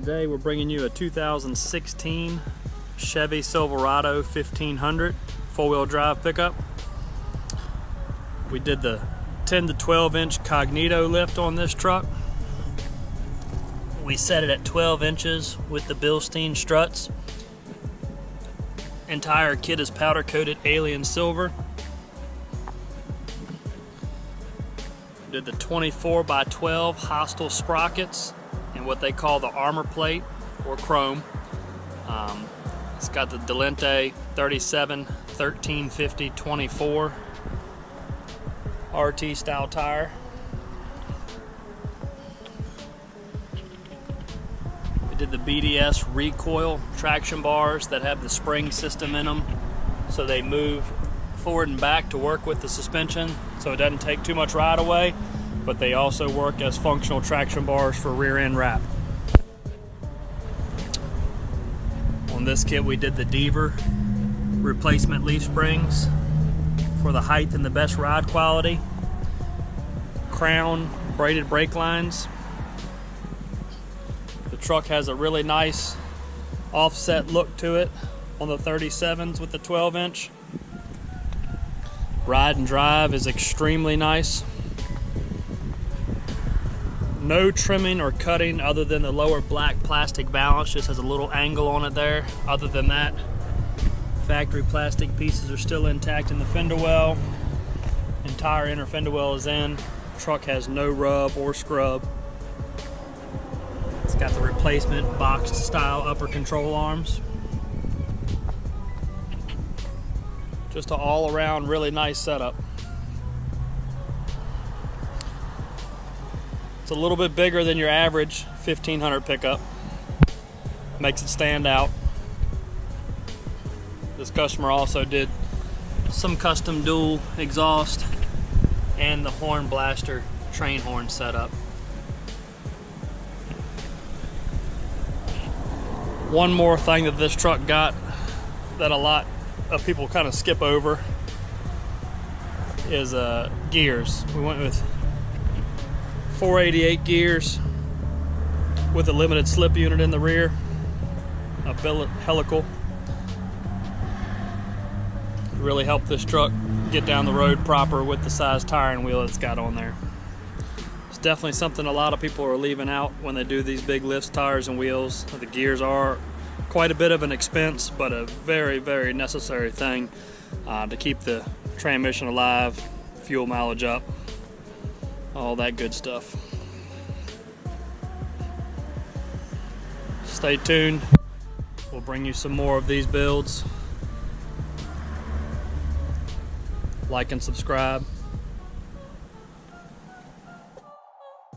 Today we're bringing you a 2016 Chevy Silverado 1500 four-wheel drive pickup. We did the 10 to 12 inch Cognito lift on this truck. We set it at 12 inches with the Bilstein struts. Entire kit is powder coated alien silver. Did the 24 by 12 hostile sprockets and what they call the armor plate or chrome. It's got the Delente 37 1350 24 RT style tire. We did the BDS recoil traction bars that have the spring system in them, so they move forward and back to work with the suspension, so it doesn't take too much ride away, but they also work as functional traction bars for rear end wrap. On this kit we did the Deaver replacement leaf springs for the height and the best ride quality. Crown braided brake lines. The truck has a really nice offset look to it on the 37s with the 12 inch. Ride and drive is extremely nice. No trimming or cutting other than the lower black plastic balance, just has a little angle on it there. Other than that, factory plastic pieces are still intact in the fender well. Entire inner fender well is in. Truck has no rub or scrub. It's got the replacement boxed style upper control arms. Just an all around really nice setup. It's a little bit bigger than your average 1500 pickup. Makes it stand out. This customer also did some custom dual exhaust and the horn blaster train horn setup. One more thing that this truck got that a lot of people kind of skip over is gears. We went with 488 gears with a limited slip unit in the rear, a billet helical. Really helped this truck get down the road proper with the size tire and wheel it's got on there. It's definitely something a lot of people are leaving out when they do these big lifts, tires and wheels. The gears are quite a bit of an expense, but a very, very necessary thing to keep the transmission alive, fuel mileage up, all that good stuff. Stay tuned. We'll bring you some more of these builds. Like and subscribe.